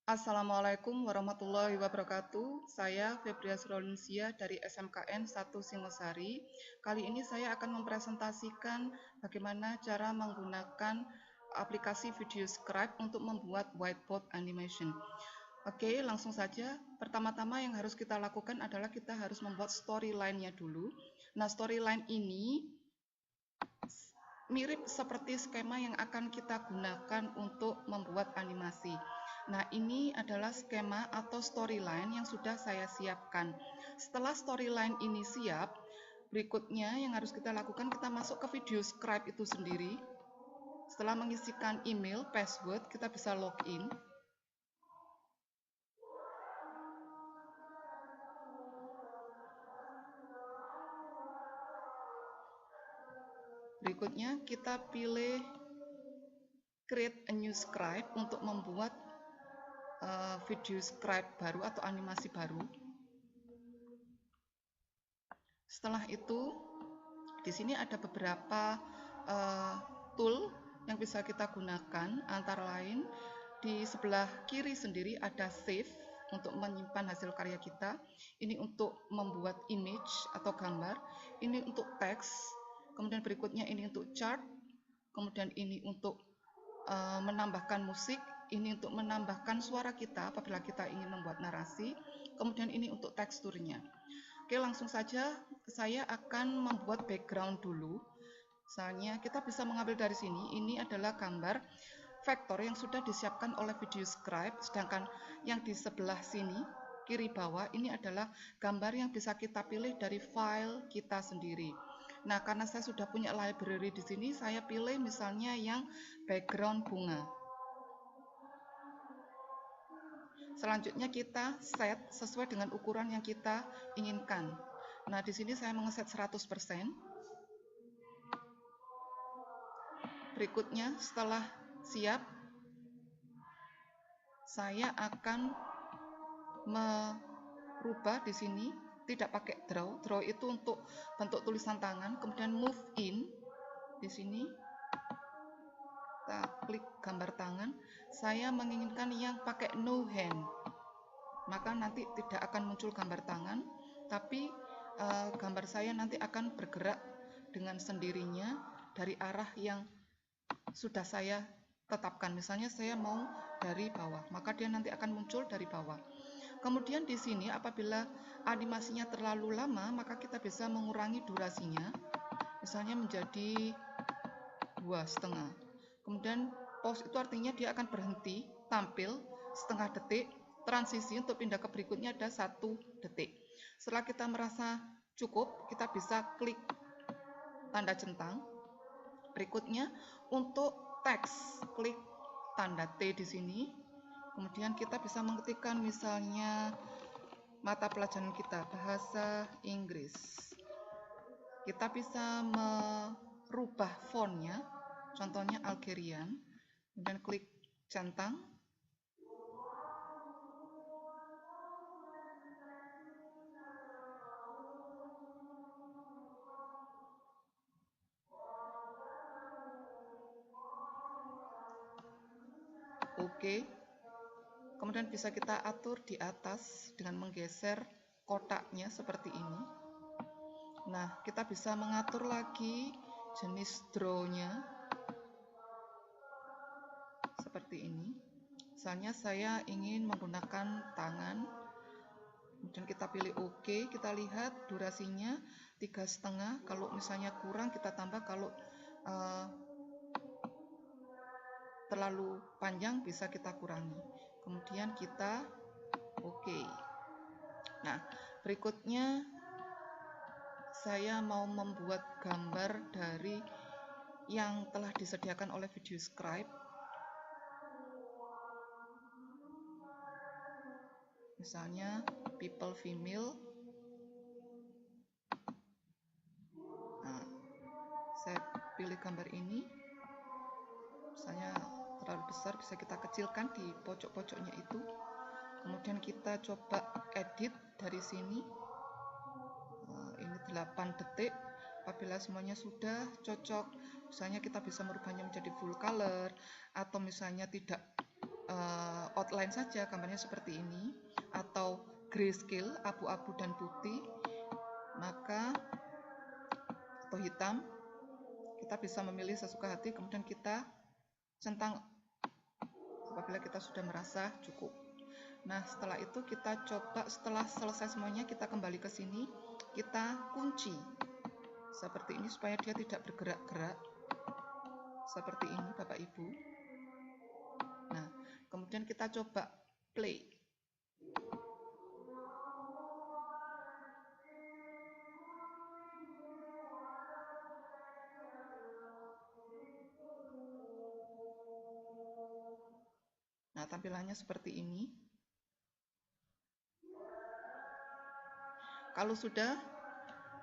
Assalamualaikum warahmatullahi wabarakatuh. Saya Febria Surolunsia dari SMKN 1 Singosari. Kali ini saya akan mempresentasikan bagaimana cara menggunakan aplikasi VideoScribe untuk membuat whiteboard animation. Oke, langsung saja. Pertama-tama yang harus kita lakukan adalah kita harus membuat storyline-nya dulu. Nah, storyline ini mirip seperti skema yang akan kita gunakan untuk membuat animasi. Nah, ini adalah skema atau storyline yang sudah saya siapkan. Setelah storyline ini siap, berikutnya yang harus kita lakukan, kita masuk ke VideoScribe itu sendiri. Setelah mengisikan email, password, kita bisa login. Berikutnya kita pilih create a new scribe untuk membuat VideoScribe baru atau animasi baru. Setelah itu, di sini ada beberapa tool yang bisa kita gunakan, antara lain di sebelah kiri sendiri ada save untuk menyimpan hasil karya kita. Ini untuk membuat image atau gambar, ini untuk teks, kemudian berikutnya ini untuk chart, kemudian ini untuk menambahkan musik, ini untuk menambahkan suara kita apabila kita ingin membuat narasi, kemudian ini untuk teksturnya. Oke, langsung saja saya akan membuat background dulu. Misalnya kita bisa mengambil dari sini, ini adalah gambar vektor yang sudah disiapkan oleh VideoScribe, sedangkan yang di sebelah sini kiri bawah ini adalah gambar yang bisa kita pilih dari file kita sendiri. Nah, karena saya sudah punya library di sini, saya pilih misalnya yang background bunga. Selanjutnya kita set sesuai dengan ukuran yang kita inginkan. Nah, di sini saya mengeset 100%. Berikutnya, setelah siap, saya akan merubah di sini, tidak pakai draw. Draw itu untuk bentuk tulisan tangan. Kemudian move in di sini, kita klik gambar tangan. Saya menginginkan yang pakai no hand, maka nanti tidak akan muncul gambar tangan, tapi gambar saya nanti akan bergerak dengan sendirinya dari arah yang sudah saya tetapkan. Misalnya saya mau dari bawah, maka dia nanti akan muncul dari bawah. Kemudian di sini apabila animasinya terlalu lama, maka kita bisa mengurangi durasinya, misalnya menjadi 2,5. Kemudian pause itu artinya dia akan berhenti, tampil setengah detik, transisi untuk pindah ke berikutnya ada 1 detik. Setelah kita merasa cukup, kita bisa klik tanda centang. Berikutnya untuk teks, klik tanda T di sini. Kemudian kita bisa mengetikkan misalnya mata pelajaran kita bahasa Inggris. Kita bisa merubah fontnya, contohnya Algerian, kemudian klik centang. Oke. Kemudian bisa kita atur di atas dengan menggeser kotaknya seperti ini. Nah, kita bisa mengatur lagi jenis draw-nya seperti ini. Misalnya saya ingin menggunakan tangan, kemudian kita pilih OK, kita lihat durasinya 3,5. Kalau misalnya kurang kita tambah, kalau terlalu panjang bisa kita kurangi. Kemudian kita OK. Nah, berikutnya saya mau membuat gambar dari yang telah disediakan oleh VideoScribe. Misalnya people female. Nah, saya pilih gambar ini. Misalnya terlalu besar, bisa kita kecilkan di pojok-pojoknya itu. Kemudian kita coba edit dari sini. Ini 8 detik. Apabila semuanya sudah cocok, misalnya kita bisa merubahnya menjadi full color, atau misalnya tidak outline saja, gambarnya seperti ini, atau grayscale, abu-abu dan putih, maka atau hitam, kita bisa memilih sesuka hati, kemudian kita centang apabila kita sudah merasa cukup. Nah, setelah itu kita coba, setelah selesai semuanya, kita kembali ke sini, kita kunci seperti ini supaya dia tidak bergerak-gerak seperti ini, Bapak Ibu. Nah, kemudian kita coba play. Nah, tampilannya seperti ini. Kalau sudah,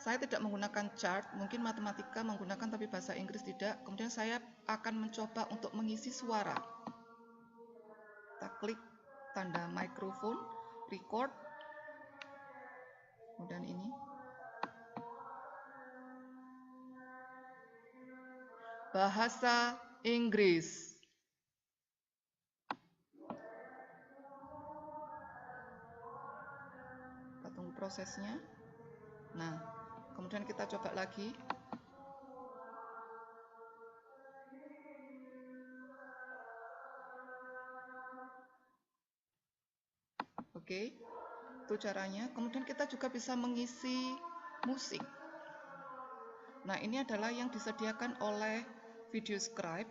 saya tidak menggunakan chart, mungkin matematika menggunakan tapi bahasa Inggris tidak. Kemudian saya akan mencoba untuk mengisi suara. Kita klik tanda mikrofon, record, kemudian ini. Bahasa Inggris. Kita tunggu prosesnya. Nah, kemudian kita coba lagi. Oke, itu caranya. Kemudian kita juga bisa mengisi musik. Nah, ini adalah yang disediakan oleh VideoScribe.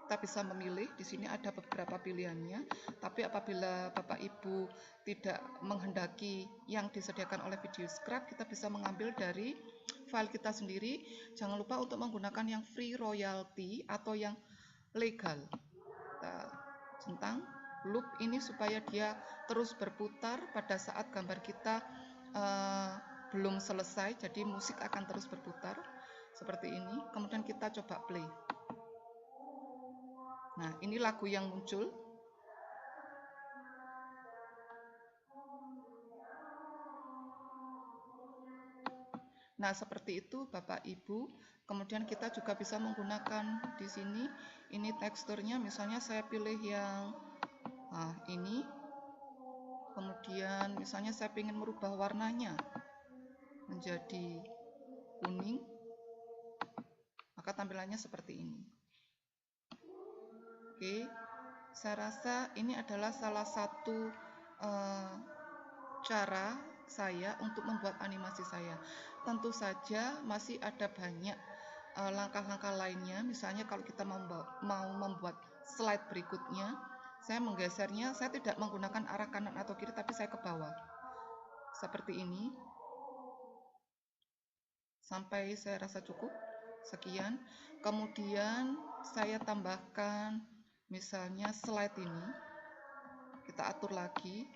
Kita bisa memilih, di sini ada beberapa pilihannya. Tapi apabila Bapak Ibu tidak menghendaki yang disediakan oleh VideoScribe, kita bisa mengambil dari file kita sendiri. Jangan lupa untuk menggunakan yang free royalty atau yang legal. Kita centang loop ini supaya dia terus berputar pada saat gambar kita belum selesai, jadi musik akan terus berputar seperti ini. Kemudian kita coba play. Nah, ini lagu yang muncul. Nah, seperti itu Bapak Ibu. Kemudian kita juga bisa menggunakan di sini, ini teksturnya, misalnya saya pilih yang ini. Kemudian misalnya saya ingin merubah warnanya menjadi kuning, maka tampilannya seperti ini. Oke, saya rasa ini adalah salah satu cara saya untuk membuat animasi saya. Tentu saja masih ada banyak langkah-langkah lainnya. Misalnya kalau kita mau membuat slide berikutnya, saya menggesernya, saya tidak menggunakan arah kanan atau kiri, tapi saya ke bawah seperti ini sampai saya rasa cukup. Sekian. Kemudian saya tambahkan misalnya slide ini, kita atur lagi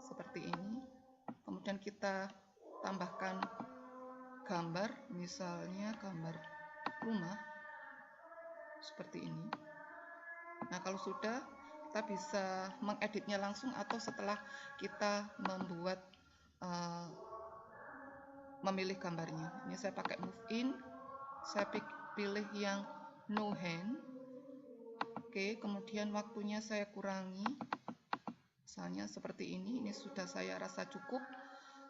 seperti ini. Kemudian kita tambahkan gambar, misalnya gambar rumah seperti ini. Nah, kalau sudah, kita bisa mengeditnya langsung atau setelah kita membuat memilih gambarnya. Ini saya pakai move in, saya pilih yang no hand. Oke, kemudian waktunya saya kurangi, misalnya seperti ini sudah saya rasa cukup.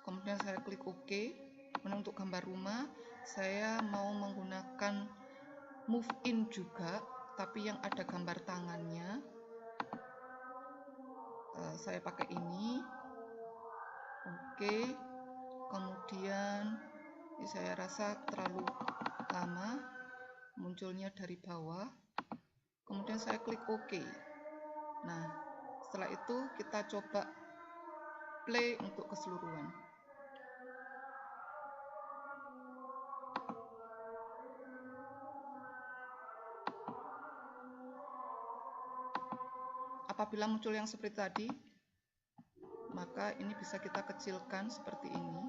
Kemudian saya klik OK. Untuk gambar rumah, saya mau menggunakan move in juga, tapi yang ada gambar tangannya. Saya pakai ini. Oke. Kemudian ini saya rasa terlalu lama munculnya dari bawah. Kemudian saya klik OK. Nah, setelah itu kita coba play untuk keseluruhan. Apabila muncul yang seperti tadi, maka ini bisa kita kecilkan seperti ini.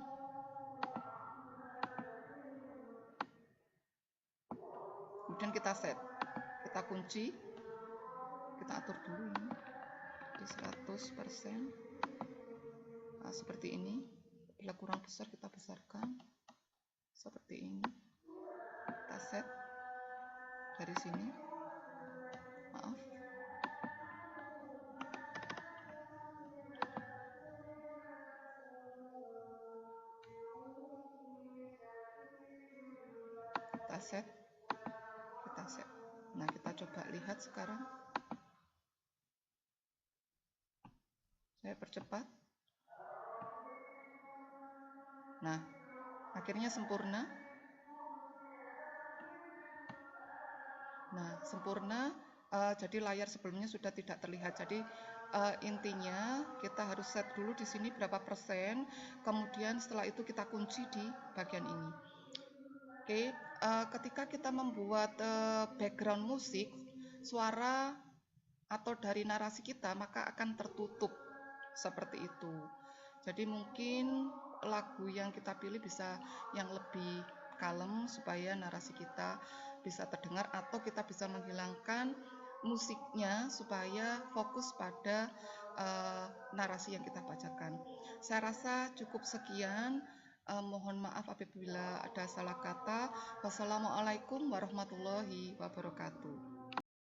Kemudian kita set, kita kunci, kita atur dulu ini di 100%. Nah, seperti ini. Bila kurang besar kita besarkan seperti ini. Kita set dari sini. set. Nah, kita coba lihat sekarang. Saya percepat. Nah, akhirnya sempurna. Nah, sempurna. Jadi layar sebelumnya sudah tidak terlihat. Jadi intinya kita harus set dulu di sini berapa persen, kemudian setelah itu kita kunci di bagian ini. Oke, ketika kita membuat background musik, suara atau dari narasi kita maka akan tertutup seperti itu. Jadi mungkin lagu yang kita pilih bisa yang lebih kalem supaya narasi kita bisa terdengar, atau kita bisa menghilangkan musiknya supaya fokus pada narasi yang kita bacakan. Saya rasa cukup sekian. Mohon maaf apabila ada salah kata. Wassalamualaikum warahmatullahi wabarakatuh.